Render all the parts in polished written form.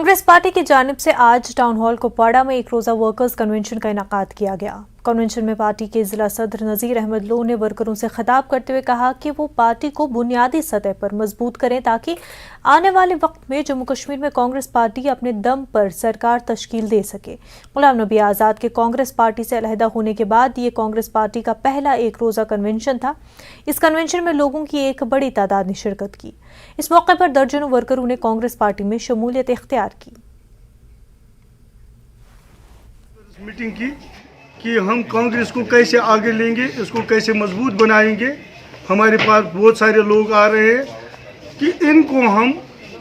Congress party की जानिब से आज टाउन हॉल कुपवाड़ा में एक रोजा वर्कर्स कन्वेंशन का इनेकाद किया गया। कन्वेंशन में पार्टी के जिला सदर नजीर अहमद लोन ने वर्करों से खिताब करते हुए कहा कि वो पार्टी को बुनियादी सतह पर मजबूत करें ताकि आने वाले वक्त में जम्मू कश्मीर में कांग्रेस पार्टी अपने दम पर सरकार तश्कील दे सके। गुलाम नबी आज़ाद के कांग्रेस पार्टी से अलहदा होने के बाद ये कांग्रेस पार्टी का पहला एक रोजा कन्वेंशन था। इस कन्वेंशन में लोगों की एक बड़ी तादाद ने शिरकत की। इस मौके पर दर्जनों वर्करों ने कांग्रेस पार्टी में शमूलियत इख्तियार की। मीटिंग की कि हम कांग्रेस को कैसे आगे लेंगे, इसको कैसे मजबूत बनाएंगे। हमारे पास बहुत सारे लोग आ रहे हैं कि इनको हम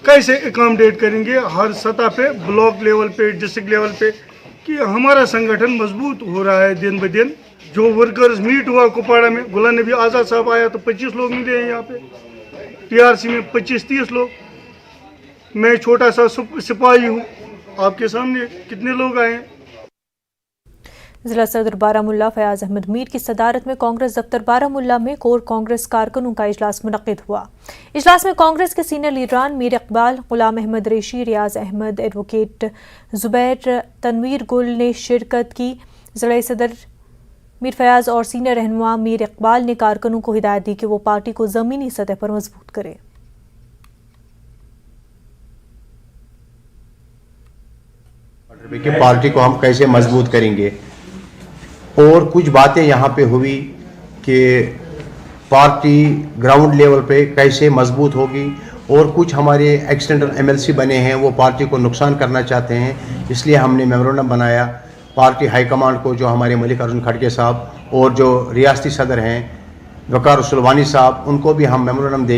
कैसे एकोमोडेट करेंगे हर सतह पे, ब्लॉक लेवल पे, डिस्ट्रिक्ट लेवल पे, कि हमारा संगठन मजबूत हो रहा है दिन ब दिन। जो वर्कर्स मीट हुआ कुपवाड़ा में, गुलाम नबी आज़ाद साहब आया तो 25 लोग मिले हैं यहाँ पे, टीआरसी में 25-30 लोग। मैं छोटा सा सिपाही हूँ, आपके सामने कितने लोग आए हैं। जिला सदर बारामुल्ला फयाज अहमद मीर की सदारत में कांग्रेस दफ्तर बारामुल्ला में कोर कांग्रेस कारकुनों का इजलास मुनक्किद हुआ। इजलास में कांग्रेस के सीनियर लीडरान मीर इकबाल, गुलाम अहमद रेशी, रियाज अहमद, एडवोकेट जुबैर, तनवीर गुल ने शिरकत की। जिला सदर मीर फयाज और सीनियर रहनुमा मीर इकबाल ने कारकुनों को हिदायत दी कि वो पार्टी को जमीनी सतह पर मजबूत करे। कि पार्टी को हम कैसे मजबूत करेंगे, और कुछ बातें यहाँ पे हुई कि पार्टी ग्राउंड लेवल पे कैसे मजबूत होगी, और कुछ हमारे एक्सटेंडर एमएलसी बने हैं वो पार्टी को नुकसान करना चाहते हैं। इसलिए हमने मेमोरेंडम बनाया पार्टी हाईकमांड को, जो हमारे मल्लिकार्जुन खड़गे साहब और जो रियासती सदर हैं वकार सुलवानी साहब, उनको भी हम मेमोरेंडम देंगे।